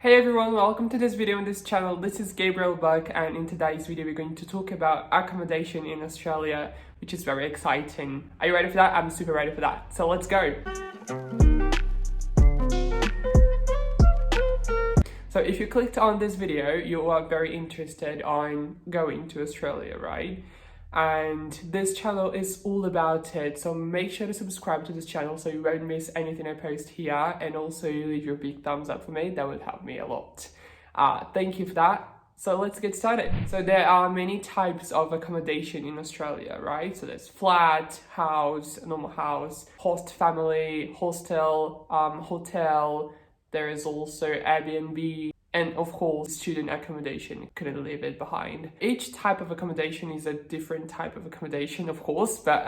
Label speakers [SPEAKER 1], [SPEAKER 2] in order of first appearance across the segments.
[SPEAKER 1] Hey everyone, welcome to this video on this channel. This is Gabriel Buck, and in today's video we're going to talk about accommodation in Australia, which is very exciting. Are you ready for that? I'm super ready for that. So let's go. So if you clicked on this video, you are very interested on going to Australia, right? And this channel is all about it, so make sure to subscribe to this channel so you won't miss anything I post here, and also leave your big thumbs up for me. That would help me a lot. Thank you for that. So let's get started. So there are many types of accommodation in Australia, right? So there's flat, house, normal house, host family, hostel, hotel. There is also Airbnb, and of course, student accommodation. Couldn't leave it behind. Each type of accommodation is a different type of accommodation, of course, but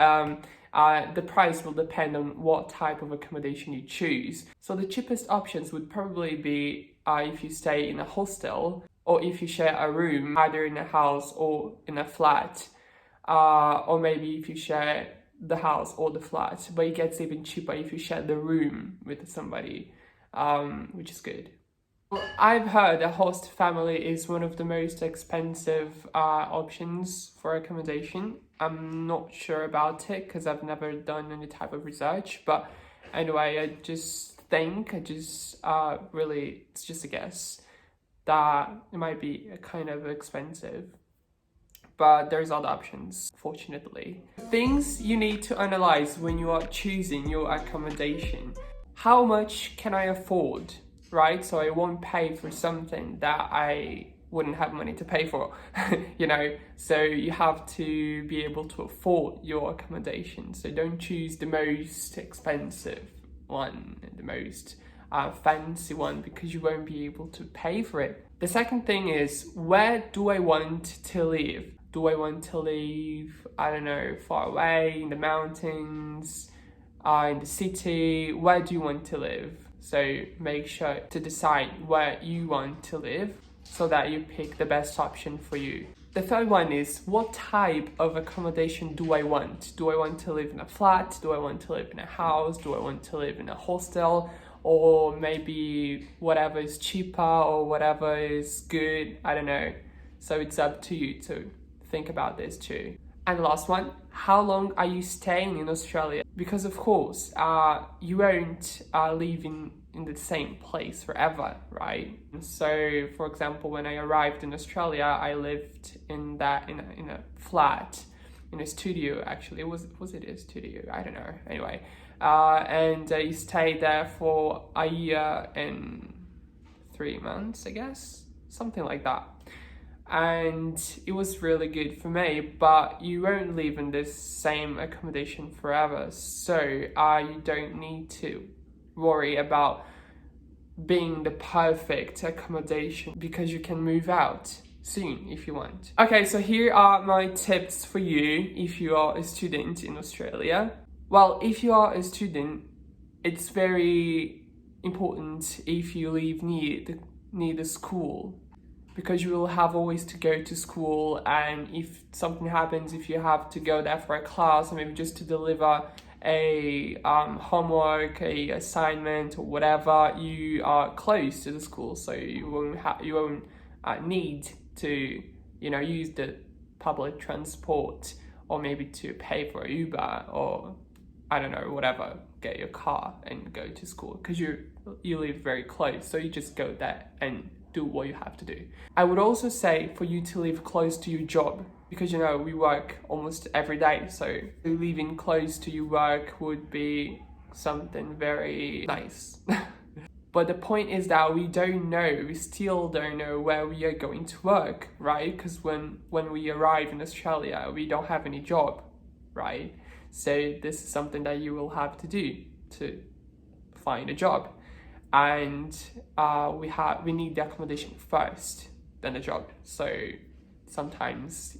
[SPEAKER 1] the price will depend on what type of accommodation you choose. So the cheapest options would probably be if you stay in a hostel, or if you share a room, either in a house or in a flat, or maybe if you share the house or the flat. But it gets even cheaper if you share the room with somebody, which is good. I've heard a host family is one of the most expensive options for accommodation. I'm not sure about it because I've never done any type of research, but anyway, I just think, really, it's just a guess, that it might be kind of expensive. But there's other options, fortunately. Things you need to analyze when you are choosing your accommodation. How much can I afford? Right? So I won't pay for something that I wouldn't have money to pay for, you know? So you have to be able to afford your accommodation. So don't choose the most expensive one, the most fancy one, because you won't be able to pay for it. The second thing is, where do I want to live? Do I want to live, I don't know, far away, in the mountains, in the city? Where do you want to live? So make sure to decide where you want to live so that you pick the best option for you. The third one is, what type of accommodation do I want? Do I want to live in a flat? Do I want to live in a house? Do I want to live in a hostel? Or maybe whatever is cheaper or whatever is good, I don't know. So it's up to you to think about this too. And the last one, how long are you staying in Australia? Because of course, you won't live in the same place forever, right? So, for example, when I arrived in Australia, I lived in a flat, in a studio. Actually, was it a studio? I don't know. Anyway, and I stayed there for a year and 3 months, I guess, something like that. And it was really good for me, but you won't live in this same accommodation forever, so you don't need to worry about being the perfect accommodation, because you can move out soon if you want. Okay, so here are my tips for you if you are a student in Australia. Well, if you are a student, it's very important if you live near the school, because you will have always to go to school, and if something happens, if you have to go there for a class, or maybe just to deliver a homework, a assignment, or whatever, you are close to the school, so you won't need to, use the public transport, or maybe to pay for Uber, or I don't know, whatever, get your car and go to school, because you live very close, so you just go there and do what you have to do. I would also say for you to live close to your job, because we work almost every day, so living close to your work would be something very nice. But the point is that we still don't know where we are going to work, right? Because when we arrive in Australia, we don't have any job, right? So this is something that you will have to do to find a job. And we need the accommodation first, then the job. So sometimes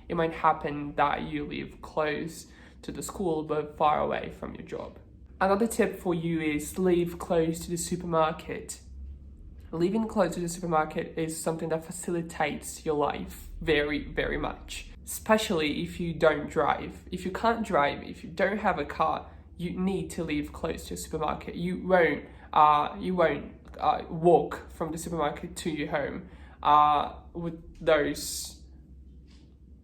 [SPEAKER 1] it might happen that you live close to the school but far away from your job. Another tip for you is live close to the supermarket. Living close to the supermarket is something that facilitates your life very, very much, especially if you don't drive. If you can't drive, if you don't have a car, you need to live close to a supermarket. You won't walk from the supermarket to your home with those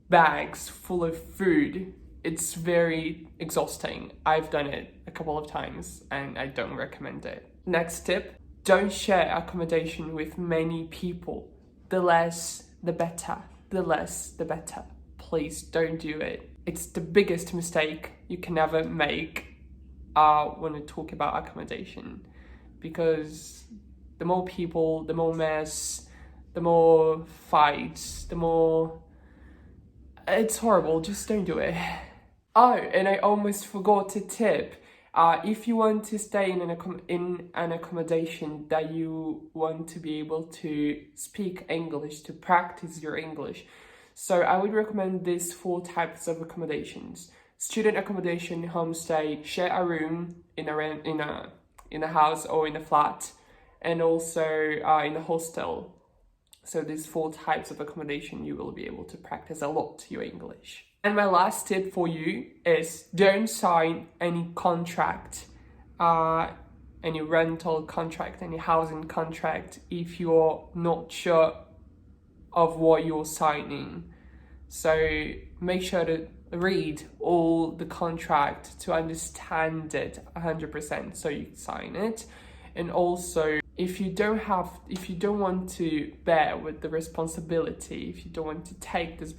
[SPEAKER 1] bags full of food. It's very exhausting. I've done it a couple of times and I don't recommend it. Next tip, don't share accommodation with many people. The less, the better. The less, the better. Please don't do it. It's the biggest mistake you can ever make when we talk about accommodation, because the more people, the more mess, the more fights, the more... It's horrible, just don't do it. Oh, and I almost forgot a tip. If you want to stay in an accommodation that you want to be able to speak English, to practice your English, so I would recommend these 4 types of accommodations: student accommodation, homestay, share a room in a house or in a flat, and also in a hostel. So these 4 types of accommodation, you will be able to practice a lot your English. And my last tip for you is don't sign any contract, any rental contract, any housing contract if you're not sure of what you're signing. So make sure to read all the contract to understand it 100% so you sign it. And also, if you don't want to bear with the responsibility, if you don't want to take this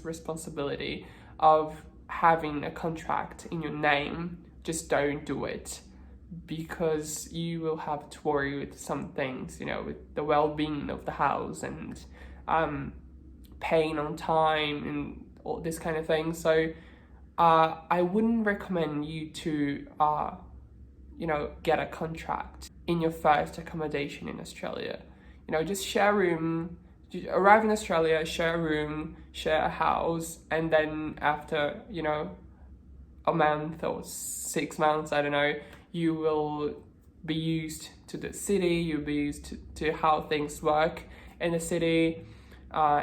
[SPEAKER 1] responsibility of having a contract in your name, just don't do it, because you will have to worry with some things, you know, with the well-being of the house and paying on time and all this kind of thing. So I wouldn't recommend you to get a contract in your first accommodation in Australia. You know, just share a room, arrive in Australia, share a room, share a house, and then after, a month or 6 months, I don't know, you will be used to the city, you'll be used to how things work in the city,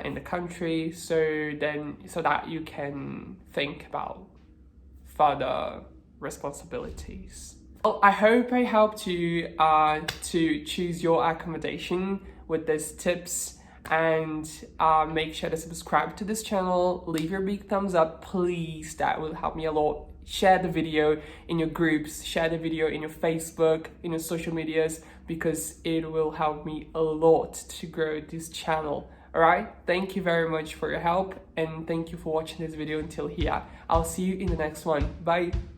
[SPEAKER 1] in the country, so that you can think about further responsibilities. Well, I hope I helped you to choose your accommodation with these tips, and make sure to subscribe to this channel, leave your big thumbs up, please, that will help me a lot. Share the video in your groups, share the video in your Facebook, in your social medias, because it will help me a lot to grow this channel. Alright, thank you very much for your help, and thank you for watching this video until here. I'll see you in the next one. Bye!